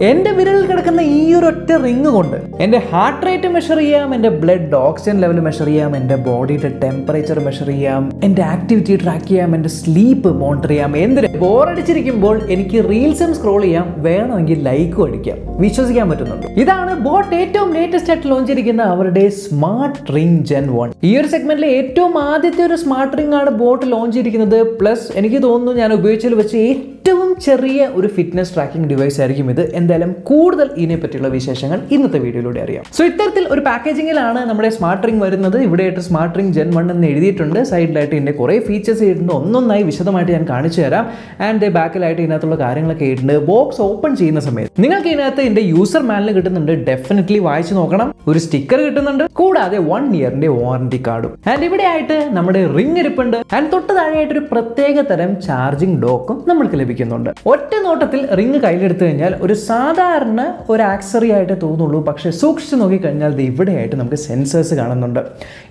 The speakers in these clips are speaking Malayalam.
എൻ്റെ വിരലിൽ കിടക്കുന്ന ഈ ഒരു ഒറ്റ റിങ് കൊണ്ട് എൻ്റെ ഹാർട്ട് റേറ്റ് മെഷർ ചെയ്യാം, എൻ്റെ ബ്ലഡ് ഓക്സിജൻ ലെവൽ മെഷർ ചെയ്യാം, എൻ്റെ ബോഡിയുടെ ടെമ്പറേച്ചർ മെഷർ ചെയ്യാം, എൻ്റെ ആക്ടിവിറ്റി ട്രാക്ക് ചെയ്യാം, എൻ്റെ സ്ലീപ്പ് മോണിറ്റർ ചെയ്യാം. എന്തിന് ബോറടിച്ചിരിക്കുമ്പോൾ എനിക്ക് റീൽസും സ്ക്രോൾ ചെയ്യാം, വേണമെങ്കിൽ ലൈക്കും അടിക്കാം. വിശ്വസിക്കാൻ പറ്റുന്നുണ്ട്. ഇതാണ് ബോട്ട് ഏറ്റവും ലേറ്റസ്റ്റ് ആയിട്ട് ലോഞ്ച് ചെയ്തിരിക്കുന്ന അവരുടെ സ്മാർട്ട് റിംഗ് GEN1. ഈ ഒരു സെഗ്മെന്റിലെ ഏറ്റവും ആദ്യത്തെ ഒരു സ്മാർട്ട് റിംഗ് ആണ് ബോട്ട് ലോഞ്ച് ചെയ്തിരിക്കുന്നത്. പ്ലസ് എനിക്ക് തോന്നുന്നു ഞാൻ ഉപയോഗിച്ചതിൽ വെച്ച് ഏറ്റവും ചെറിയ ഒരു ഫിറ്റ്നസ് ട്രാക്കിംഗ് ഡിവൈസ് ആയിരിക്കും ഇത്. എന്തായാലും കൂടുതൽ ഇതിനെ പറ്റിയുള്ള വിശേഷങ്ങൾ ഇന്നത്തെ വീഡിയോയിലൂടെ അറിയാം. സോ ഇത്തരത്തിൽ ഒരു പാക്കേജിങ്ങിലാണ് നമ്മുടെ സ്മാർട്ട് റിംഗ് വരുന്നത്. ഇവിടെയായിട്ട് സ്മാർട്ട് റിംഗ് GEN1 എന്ന് എഴുതിയിട്ടുണ്ട്. സൈഡിലായിട്ട് ഇതിന്റെ കുറേ ഫീച്ചേഴ്സ് ഇട്ടുണ്ട്. ഒന്നൊന്നായി വിശദമായിട്ട് ഞാൻ കാണിച്ചു തരാം. ആൻഡ് ബാക്കിലായിട്ട് ഇതിനകത്തുള്ള കാര്യങ്ങളൊക്കെ ഇട്ടുണ്ട്. ബോക്സ് ഓപ്പൺ ചെയ്യുന്ന സമയത്ത് നിങ്ങൾക്ക് ഇതിനകത്ത് ഇതിന്റെ യൂസർ മാനുവൽ കിട്ടുന്നുണ്ട്. ഡെഫിനറ്റ്ലി വായിച്ചു നോക്കണം. ഒരു സ്റ്റിക്കർ കിട്ടുന്നുണ്ട്, കൂടാതെ 1 ഇയറിന്റെ വാറന്റി കാർഡും. ആൻഡ് ഇവിടെ ആയിട്ട് നമ്മുടെ റിംഗ് ഇരിപ്പുണ്ട്. ആൻഡ് തൊട്ട് താഴെയായിട്ട് ഒരു പ്രത്യേക തരം ചാർജിംഗ് ഡോക്കും നമ്മൾക്ക് ലഭിക്കുന്നുണ്ട്. ഒറ്റ നോട്ടത്തിൽ റിംഗ് കയ്യിലെടുത്തു കഴിഞ്ഞാൽ ഒരു സാധാരണ ഒരു ആക്സറി ആയിട്ട് തോന്നുള്ളൂ. പക്ഷെ സൂക്ഷിച്ച് നോക്കിക്കഴിഞ്ഞാൽ ഇവിടെയായിട്ട് നമുക്ക് സെൻസേഴ്സ് കാണുന്നുണ്ട്.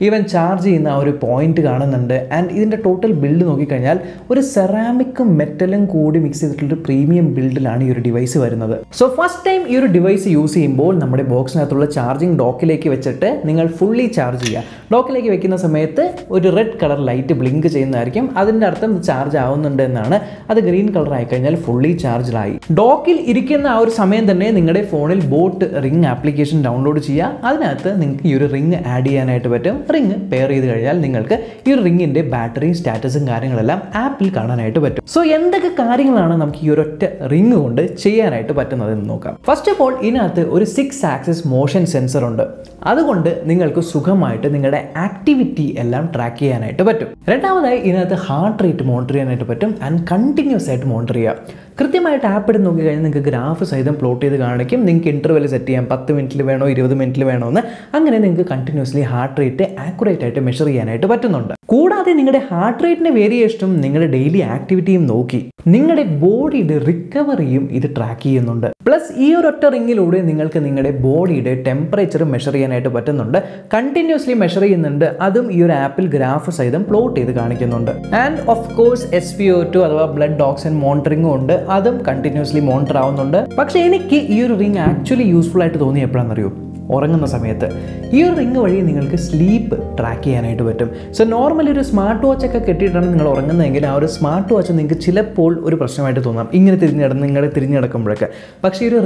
ഈവൻ ചാർജ് ചെയ്യുന്ന ആ ഒരു പോയിന്റ് കാണുന്നുണ്ട്. ആൻഡ് ഇതിന്റെ ടോട്ടൽ ബിൽഡ് നോക്കിക്കഴിഞ്ഞാൽ ഒരു സെറാമിക്കും മെറ്റലും കൂടി മിക്സ് ചെയ്തിട്ടുള്ള പ്രീമിയം ബിൽഡിലാണ് ഈ ഒരു ഡിവൈസ് വരുന്നത്. സോ ഫസ്റ്റ് ടൈം ഈ ഒരു ഡിവൈസ് യൂസ് ചെയ്യുമ്പോൾ നമ്മുടെ ബോക്സിനകത്തുള്ള ചാർജിംഗ് ഡോക്കിലേക്ക് വെച്ചിട്ട് നിങ്ങൾ ഫുള്ളി ചാർജ് ചെയ്യുക. ഡോക്കിലേക്ക് വെക്കുന്ന സമയത്ത് ഒരു റെഡ് കളർ ലൈറ്റ് ബ്ലിങ്ക് ചെയ്യുന്നതായിരിക്കും. അതിൻ്റെ അർത്ഥം ചാർജ് ആവുന്നുണ്ട് എന്നാണ്. അത് ഗ്രീൻ കളർ ആയി കഴിഞ്ഞാൽ ഫുള്ളി ചാർജ്ഡായി. ഡോക്കിൽ ഇരിക്കുന്ന ആ ഒരു സമയം തന്നെ നിങ്ങളുടെ ഫോണിൽ ബോട്ട് റിംഗ് ആപ്ലിക്കേഷൻ ഡൗൺലോഡ് ചെയ്യുക. അതിനകത്ത് നിങ്ങൾക്ക് ഈ ഒരു റിംഗ് ആഡ് ചെയ്യാനായിട്ട് പറ്റും. റിംഗ് പെയർ ചെയ്ത് കഴിഞ്ഞാൽ നിങ്ങൾക്ക് ഈ ഒരു റിംഗിന്റെ ബാറ്ററി സ്റ്റാറ്റസും കാര്യങ്ങളെല്ലാം ആപ്പിൽ കാണാനായിട്ട് പറ്റും. സോ എന്തൊക്കെ കാര്യങ്ങളാണ് നമുക്ക് ഈ ഒരൊറ്റ റിംഗ് കൊണ്ട് ചെയ്യാനായിട്ട് പറ്റുന്നതെന്ന് നോക്കാം. ഫസ്റ്റ് ഓഫ് ഓൾ ഇതിനകത്ത് ഒരു 6 ആക്സിസ് മോഷൻ സെൻസർ ഉണ്ട്. അതുകൊണ്ട് നിങ്ങൾക്ക് സുഖമായിട്ട് നിങ്ങളുടെ ആക്ടിവിറ്റി എല്ലാം ട്രാക്ക് ചെയ്യാനായിട്ട് പറ്റും. രണ്ടാമതായി ഇതിനകത്ത് ഹാർട്ട് റേറ്റ് മോണിറ്റർ ചെയ്യാനായിട്ട് പറ്റും. ആൻഡ് കണ്ടിന്യൂസ് ആയിട്ട് മോണിറ്റർ ചെയ്യാം. കൃത്യമായിട്ട് ആപ്പ് എടുത്ത് നോക്കിക്കഴിഞ്ഞാൽ നിങ്ങൾക്ക് ഗ്രാഫ് സഹിതം പ്ലോട്ട് ചെയ്ത് കാണിക്കും. നിങ്ങൾക്ക് ഇൻ്റർവെൽ സെറ്റ് ചെയ്യാം. 10 മിനിറ്റിൽ വേണോ 20 മിനിറ്റിൽ വേണോ എന്ന്. അങ്ങനെ നിങ്ങൾക്ക് കണ്ടിന്യൂസ്ലി ഹാർട്ട് റേറ്റ് ആക്യുറേറ്റ് ആയിട്ട് മെഷർ ചെയ്യാനായിട്ട് പറ്റുന്നുണ്ട്. കൂടാതെ നിങ്ങളുടെ ഹാർട്ട് റേറ്റിൻ്റെ വേരിയേഷനും നിങ്ങളുടെ ഡെയിലി ആക്ടിവിറ്റിയും നോക്കി നിങ്ങളുടെ ബോഡിയുടെ റിക്കവറിയും ഇത് ട്രാക്ക് ചെയ്യുന്നുണ്ട്. പ്ലസ് ഈ ഒരൊറ്റ റിങ്ങിലൂടെ നിങ്ങൾക്ക് നിങ്ങളുടെ ബോഡിയുടെ ടെമ്പറേച്ചർ മെഷർ ചെയ്യാനായിട്ട് പറ്റുന്നുണ്ട്. കണ്ടിന്യൂസ്ലി മെഷർ ചെയ്യുന്നുണ്ട്. അതും ഈ ഒരു ആപ്പിൽ ഗ്രാഫ് സഹിതം പ്ലോട്ട് ചെയ്ത് കാണിക്കുന്നുണ്ട്. ആൻഡ് ഓഫ് കോഴ്സ് SpO2 അഥവാ ബ്ലഡ് ഓക്സിജൻ മോണിറ്ററിംഗും ഉണ്ട്. അതും കണ്ടിന്യൂസ്ലി മോണിറ്റർ ആവുന്നുണ്ട്. പക്ഷേ എനിക്ക് ഈ ഒരു റിംഗ് ആക്ച്വലി യൂസ്ഫുൾ ആയിട്ട് തോന്നി എപ്പോഴാണെന്നറിയോ? ഉറങ്ങുന്ന സമയത്ത് ഈ ഒരു റിംഗ് വഴി നിങ്ങൾക്ക് സ്ലീപ്പ് ട്രാക്ക് ചെയ്യാനായിട്ട് പറ്റും. സോ നോർമലി ഒരു സ്മാർട്ട് വാച്ച് ഒക്കെ കെട്ടിയിട്ടാണ് നിങ്ങൾ ഉറങ്ങുന്നതെങ്കിൽ ആ ഒരു സ്മാർട്ട് വാച്ച് നിങ്ങൾക്ക് ചിലപ്പോൾ ഒരു പ്രശ്നമായിട്ട് തോന്നാം, ഇങ്ങനെ തിരിഞ്ഞു കിടക്കുമ്പോഴൊക്കെ. പക്ഷേ ഈ ഒരു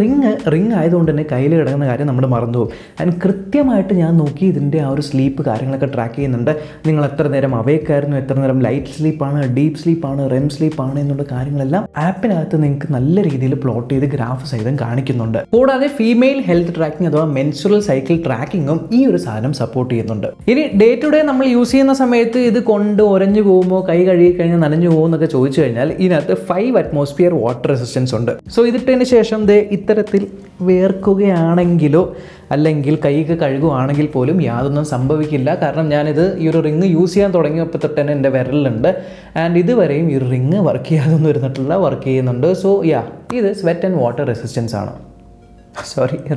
റിംഗ് ആയതുകൊണ്ട് തന്നെ കയ്യിൽ കിടക്കുന്ന കാര്യം നമ്മൾ മറന്നുപോകും. ആൻഡ് കൃത്യമായിട്ട് ഞാൻ നോക്കി ഇതിൻ്റെ ആ ഒരു സ്ലീപ്പ് കാര്യങ്ങളൊക്കെ ട്രാക്ക് ചെയ്യുന്നുണ്ട്. നിങ്ങൾ എത്ര നേരം അവേക്കായിരുന്നു, എത്ര നേരം ലൈറ്റ് സ്ലീപ്പാണ്, ഡീപ്പ് സ്ലീപ്പാണ്, REM സ്ലീപ്പാണ് എന്നുള്ള കാര്യങ്ങളെല്ലാം ആപ്പിനകത്ത് നിങ്ങൾക്ക് നല്ല രീതിയിൽ പ്ലോട്ട് ചെയ്ത് ഗ്രാഫ് സഹിതം കാണിക്കുന്നുണ്ട്. കൂടാതെ ഫീമെയിൽ ഹെൽത്ത് ട്രാക്കിംഗ് അഥവാ മെൻസ്ട്രൽ സൈക്കിൾ ട്രാക്കിങ്ങും ഈ ഒരു സാധനം സപ്പോർട്ട് ചെയ്യുന്നുണ്ട്. ഇനി ഡേ ടു ഡേ നമ്മൾ യൂസ് ചെയ്യുന്ന സമയത്ത് ഇത് കൊണ്ട് ഉരഞ്ഞു പോകുമ്പോൾ, കൈ കഴുകി കഴിഞ്ഞാൽ നനഞ്ഞു പോകുമെന്നൊക്കെ ചോദിച്ചു കഴിഞ്ഞാൽ ഇതിനകത്ത് 5 അറ്റ്മോസ്ഫിയർ വാട്ടർ റെസിസ്റ്റൻസ് ഉണ്ട്. സോ ഇതിട്ടതിന് ശേഷം ഇത്തരത്തിൽ വേർക്കുകയാണെങ്കിലോ അല്ലെങ്കിൽ കൈയൊക്കെ കഴുകുകയാണെങ്കിൽ പോലും യാതൊന്നും സംഭവിക്കില്ല. കാരണം ഞാനിത് ഈ ഒരു റിംഗ് യൂസ് ചെയ്യാൻ തുടങ്ങിയപ്പോൾ തൊട്ട് തന്നെ എൻ്റെ വിരലിലുണ്ട്. ആൻഡ് ഇതുവരെയും ഈ ഒരു റിംഗ് വർക്ക് ചെയ്യാതൊന്നും ഇരുന്നിട്ടുള്ള വർക്ക് ചെയ്യുന്നുണ്ട്. സോ ഇത് സ്വെറ്റ് ആൻഡ് വാട്ടർ റെസിസ്റ്റൻസ് ആണ്.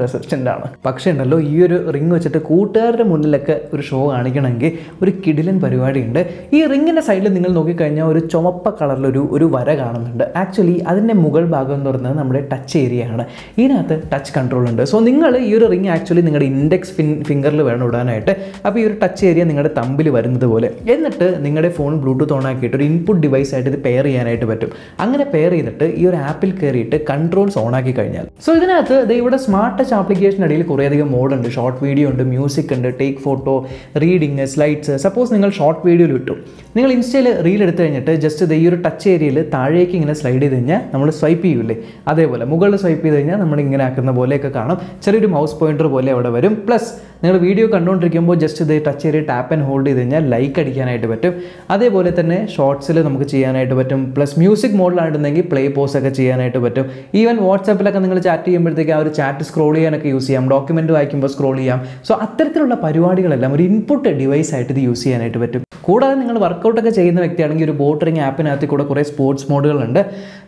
റെസിസ്റ്റൻ്റ് ആണ്. പക്ഷേ ഉണ്ടല്ലോ ഈ ഒരു റിംഗ് വെച്ചിട്ട് കൂട്ടുകാരുടെ മുന്നിലൊക്കെ ഒരു ഷോ കാണിക്കണമെങ്കിൽ ഒരു കിടിലൻ പരിപാടിയുണ്ട്. ഈ റിങ്ങിൻ്റെ സൈഡിൽ നിങ്ങൾ നോക്കിക്കഴിഞ്ഞാൽ ഒരു ചുവപ്പ കളറിലൊരു ഒരു വര കാണുന്നുണ്ട്. ആക്ച്വലി അതിൻ്റെ മുകൾ ഭാഗം എന്ന് പറയുന്നത് നമ്മുടെ ടച്ച് ഏരിയ ആണ്. ഇതിനകത്ത് ടച്ച് കൺട്രോൾ ഉണ്ട്. സോ നിങ്ങൾ ഈ ഒരു റിംഗ് ആക്ച്വലി നിങ്ങളുടെ ഇൻഡെക്സ് ഫിംഗറിൽ വേണം ഇടാനായിട്ട്. അപ്പോൾ ഈ ഒരു ടച്ച് ഏരിയ നിങ്ങളുടെ തമ്പിൽ വരുന്നത് പോലെ. എന്നിട്ട് നിങ്ങളുടെ ഫോൺ ബ്ലൂടൂത്ത് ഓൺ ആക്കിയിട്ട് ഒരു ഇൻപുട്ട് ഡിവൈസ് ആയിട്ട് ഇത് പെയർ ചെയ്യാനായിട്ട് പറ്റും. അങ്ങനെ പെയർ ചെയ്തിട്ട് ഈ ഒരു ആപ്പിൽ കയറിയിട്ട് കൺട്രോൾസ് ഓൺ ആക്കി കഴിഞ്ഞാൽ ഇതിനകത്ത് ഇവിടെ സ്മാർട്ട് ടച്ച് ആപ്ലിക്കേഷൻ ഇടയിൽ കുറേയധികം മോഡുണ്ട്. ഷോർട്ട് വീഡിയോ ഉണ്ട്, മ്യൂസിക് ഉണ്ട്, take photo, reading, slides. Suppose നിങ്ങൾ ഷോർട്ട് വീഡിയോയിൽ ഇട്ടു, നിങ്ങൾ ഇൻസ്റ്റയിൽ റീൽ എടുത്തു കഴിഞ്ഞിട്ട് ജസ്റ്റ് ഈ ഒരു ടച്ച് ഏരിയയിൽ താഴേക്ക് ഇങ്ങനെ സ്ലൈഡ് ചെയ്ത് കഴിഞ്ഞാൽ നമ്മൾ സ്വൈപ്പ് ചെയ്യൂലേ, അതേപോലെ മുകളിൽ സ്വൈപ്പ് ചെയ്ത് കഴിഞ്ഞാൽ നമ്മൾ ഇങ്ങനെ ആക്കുന്ന പോലെയൊക്കെ കാണും. ചെറിയൊരു മൗസ് പോയിന്റർ പോലെ അവിടെ വരും. പ്ലസ് നിങ്ങൾ വീഡിയോ കണ്ടുകൊണ്ടിരിക്കുമ്പോൾ just touch area tap and hold ചെയ്ത് കഴിഞ്ഞാൽ ലൈക്ക് അടിക്കാനായിട്ട് പറ്റും. അതേപോലെ തന്നെ ഷോർട്സിൽ നമുക്ക് ചെയ്യാനായിട്ട് പറ്റും. പ്ലസ് മ്യൂസിക് മോഡിലാണെന്നുണ്ടെങ്കിൽ പ്ലേ പോസ് ഒക്കെ ചെയ്യാനായിട്ട് പറ്റും. ഈവൻ വാട്സാപ്പിലൊക്കെ നിങ്ങൾ ചാറ്റ് ചെയ്യുമ്പോഴത്തേക്ക് ആ ഒരു ചാറ്റ് സ്ക്രോൾ ചെയ്യാനൊക്കെ യൂസ് ചെയ്യാം. ഡോക്യുമെന്റ് വായിക്കുമ്പോൾ സ്ക്രോൾ ചെയ്യാം. സോ അത്തരത്തിലുള്ള പരിപാടികളെല്ലാം ഒരു ഇൻപുട്ട് ഡിവൈസ് ആയിട്ട് ഇത് യൂസ് ചെയ്യാനായിട്ട് പറ്റും. കൂടാതെ നിങ്ങൾ വർക്കൗട്ടൊക്കെ ചെയ്യുന്ന വ്യക്തിയാണെങ്കിൽ ഒരു ബോട്ട് റിംഗ് ആപ്പിനകത്ത് കൂടെ കുറേ സ്പോർട്സ് മോഡുകളുണ്ട്.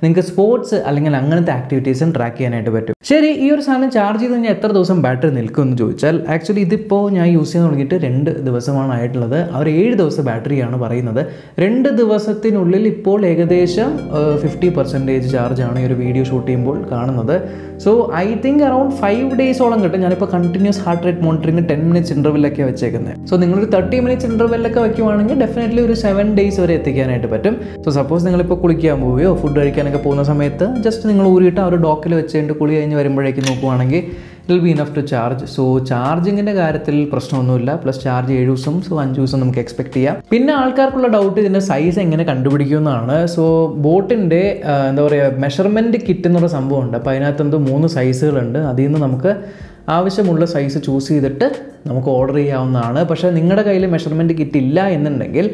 നിങ്ങൾക്ക് സ്പോർട്സ് അല്ലെങ്കിൽ അങ്ങനത്തെ ആക്ടിവിറ്റീസും ട്രാക്ക് ചെയ്യാനായിട്ട് പറ്റും. ശരി, ഈ ഒരു സാധനം ചാർജ് ചെയ്ത് കഴിഞ്ഞാൽ എത്ര ദിവസം ബാറ്ററി നിൽക്കും എന്ന് ചോദിച്ചാൽ ആക്ച്വലി ഇതിപ്പോൾ ഞാൻ യൂസ് ചെയ്യാൻ തുടങ്ങിയിട്ട് 2 ദിവസമാണ് ആയിട്ടുള്ളത്. അവർ 7 ദിവസം ബാറ്ററിയാണ് പറയുന്നത്. 2 ദിവസത്തിനുള്ളിൽ ഇപ്പോൾ ഏകദേശം 50% ചാർജാണ് ഈ ഒരു വീഡിയോ ഷൂട്ട് ചെയ്യുമ്പോൾ കാണുന്നത്. സോ ഐ തിങ്ക് അറൌണ്ട് 5 ഡേയ്സോളം കിട്ടും. ഞാനിപ്പോൾ continuous heart rate monitoring 10 minutes ഇൻ്റർവെല്ലൊക്കെ വെച്ചേക്കുന്നത്. സോ നിങ്ങളൊരു 30 മിനിറ്റ്സ് ഇൻ്റർവെല്ലൊക്കെ വെക്കുവാണെങ്കിൽ ഡെഫിനറ്റ്ലി ഒരു 7 ഡേയ്സ് വരെ എത്തിക്കാനായിട്ട് പറ്റും. സോ സപ്പോസ് നിങ്ങളിപ്പോൾ കുളിക്കാൻ പോവുകയോ ഫുഡ് കഴിക്കാനൊക്കെ പോകുന്ന സമയത്ത് ജസ്റ്റ് നിങ്ങൾ ഊരിയിട്ട് ആ ഒരു ഡോക്കിൽ വെച്ചിട്ട് കുളി കഴിഞ്ഞ് വരുമ്പോഴേക്കും നോക്കുവാണെങ്കിൽ it will be enough to charge. So ചാർജിങ്ങിൻ്റെ കാര്യത്തിൽ പ്രശ്നമൊന്നുമില്ല. പ്ലസ് ചാർജ് 7 ദിവസം, സോ 5 ദിവസം നമുക്ക് എക്സ്പെക്ട് ചെയ്യാം. പിന്നെ ആൾക്കാർക്കുള്ള ഡൗട്ട് ഇതിൻ്റെ സൈസ് എങ്ങനെ കണ്ടുപിടിക്കുമെന്നാണ്. സോ ബോട്ടിൻ്റെ എന്താ പറയുക മെഷർമെൻറ്റ് കിറ്റ് എന്നൊരു സംഭവമുണ്ട്. അപ്പോൾ അതിനകത്ത് എന്തോ 3 സൈസുകളുണ്ട്. അതിൽ നിന്ന് നമുക്ക് ആവശ്യമുള്ള സൈസ് ചൂസ് ചെയ്തിട്ട് നമുക്ക് ഓർഡർ ചെയ്യാവുന്നതാണ്. പക്ഷേ നിങ്ങളുടെ കയ്യിൽ മെഷർമെൻറ്റ് കിറ്റ് ഇല്ല എന്നുണ്ടെങ്കിൽ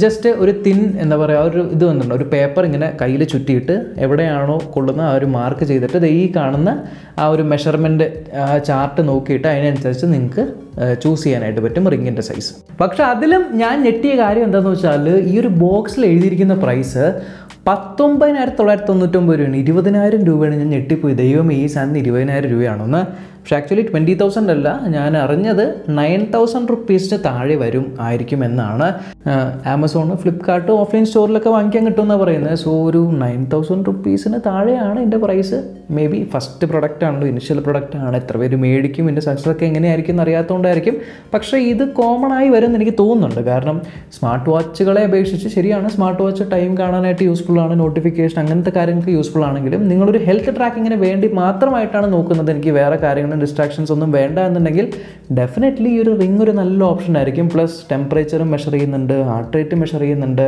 ജസ്റ്റ് ഒരു തിൻ എന്താ പറയുക ഒരു ഇത് വന്നിട്ടുണ്ട്, ഒരു പേപ്പർ ഇങ്ങനെ കയ്യിൽ ചുറ്റിയിട്ട് എവിടെയാണോ കൊള്ളുന്ന ആ ഒരു മാർക്ക് ചെയ്തിട്ട് ഈ കാണുന്ന ആ ഒരു മെഷർമെൻറ്റ് ചാർട്ട് നോക്കിയിട്ട് അതിനനുസരിച്ച് നിങ്ങൾക്ക് ചൂസ് ചെയ്യാനായിട്ട് പറ്റും റിങ്ങിൻ്റെ സൈസ്. പക്ഷേ അതിലും ഞാൻ ഞെട്ടിയ കാര്യം എന്താണെന്ന് വെച്ചാൽ ഈ ഒരു ബോക്സിൽ എഴുതിയിരിക്കുന്ന പ്രൈസ് 19,999 രൂപയാണ്. 20,000 രൂപയാണ്. ഞാൻ ഞെട്ടിപ്പോയി. ദൈവം ഈ സാധനം 20,000 രൂപയാണെന്ന്. പക്ഷേ ആക്ച്വലി 20,000 അല്ല, ഞാൻ അറിഞ്ഞത് 9,000 റുപ്പീസിന് താഴെ ആയിരിക്കും എന്നാണ്. ആമസോൺ, ഫ്ലിപ്കാർട്ട്, ഓഫ്ലൈൻ സ്റ്റോറിലൊക്കെ വാങ്ങിക്കാൻ കിട്ടുമെന്നാണ് പറയുന്നത്. സോ ഒരു 9,000 റുപ്പീസിന് താഴെയാണ് എൻ്റെ price. Maybe first product ആണല്ലോ, ഇനിഷ്യൽ പ്രൊഡക്റ്റ് ആണ്. എത്ര പേര് മേടിക്കും, ഇതിൻ്റെ സക്സസൊക്കെ എങ്ങനെയായിരിക്കും എന്ന് അറിയാത്തതുകൊണ്ടായിരിക്കും. പക്ഷേ ഇത് കോമൺ ആയി വരുമെന്ന് എനിക്ക് തോന്നുന്നുണ്ട്. കാരണം സ്മാർട്ട് വാച്ചുകളെ അപേക്ഷിച്ച് ശരിയാണ്, സ്മാർട്ട് വാച്ച് ടൈം കാണാനായിട്ട് യൂസ്ഫുൾ ആണ്, നോട്ടിഫിക്കേഷൻ അങ്ങനത്തെ കാര്യങ്ങൾക്ക് യൂസ്ഫുൾ ആണെങ്കിലും നിങ്ങളൊരു ഹെൽത്ത് ട്രാക്കിങ്ങിന് വേണ്ടി മാത്രമായിട്ടാണ് നോക്കുന്നത്, എനിക്ക് വേറെ കാര്യങ്ങൾ ഡിസ്ട്രാക്ഷൻസ് ഒന്നും വേണ്ട എന്നുണ്ടെങ്കിൽ ഡെഫിനറ്റ്ലി ഈ ഒരു റിംഗ് ഒരു നല്ല ഓപ്ഷൻ ആയിരിക്കും. പ്ലസ് ടെമ്പറേച്ചറും മെഷർ ചെയ്യുന്നുണ്ട്, ഹാർട്ട് റേറ്റ് മെഷർ ചെയ്യുന്നുണ്ട്,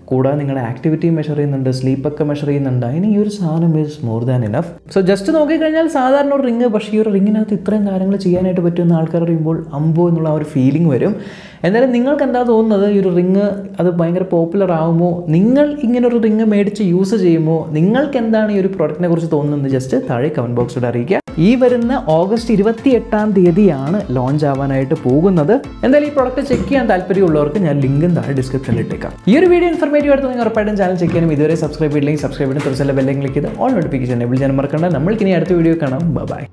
കൂടാതെ നിങ്ങളുടെ ആക്ടിവിറ്റി മെഷർ ചെയ്യുന്നുണ്ട്, സ്ലീപ്പൊക്കെ മെഷർ ചെയ്യുന്നുണ്ട്. അതിന് ഈ ഒരു സാധനം is more than enough. So just നോക്കിക്കഴിഞ്ഞാൽ സാധാരണ ഒരു റിംഗ്, പക്ഷേ ഈ ഒരു റിങ്ങിനകത്ത് ഇത്രയും കാര്യങ്ങൾ ചെയ്യാനായിട്ട് പറ്റുമെന്ന് ആൾക്കാർ അറിയുമ്പോൾ അമ്പോ എന്നുള്ള ആ ഒരു ഫീലിംഗ് വരും. എന്തായാലും നിങ്ങൾക്ക് എന്താ തോന്നുന്നത്? ഈ ഒരു റിങ് അത് ഭയങ്കര പോപ്പുലർ ആകുമോ? നിങ്ങൾ ഇങ്ങനൊരു റിങ് മേടിച്ച് യൂസ് ചെയ്യുമോ? നിങ്ങൾക്ക് എന്താണ് ഈ ഒരു പ്രോഡക്റ്റിനെ കുറിച്ച് തോന്നുന്നത്? ജസ്റ്റ് താഴെ കമൻറ്റ് ബോക്സിൽ അറിയിക്കുക. ഈ വരുന്ന ഓഗസ്റ്റ് 28-ാം തീയതിയാണ് ലോഞ്ച് ആവാനായിട്ട് പോകുന്നത്. എന്തായാലും ഈ പ്രോഡക്റ്റ് ചെക്ക് ചെയ്യാൻ താല്പര്യമുള്ളവർക്ക് ഞാൻ ലിങ്കും താഴെ ഡിസ്ക്രിപ്ഷനിൽ ഇട്ടേക്കാം. ഈ ഒരു വീഡിയോ ഇൻഫർമേറ്റീവ് ആയിട്ട് നിങ്ങൾ ഉറപ്പായിട്ടും ചാനൽ ചെക്ക് ചെയ്യാനും ഇതുവരെ സബ്സ്ക്രൈബ് ചെയ്തില്ലെങ്കിൽ സബ്സ്ക്രൈബ് ചെയ്ത് തൊട്ടടുത്തുള്ള ബെൽ ക്ലിക്ക് ചെയ്ത് ഓൾ നോട്ടിഫിക്കേഷൻ എനേബിൾ ചെയ്യാൻ മറക്കണ്ട. നമ്മൾക്കിനി അടുത്ത വീഡിയോ കാണാം. ബൈ.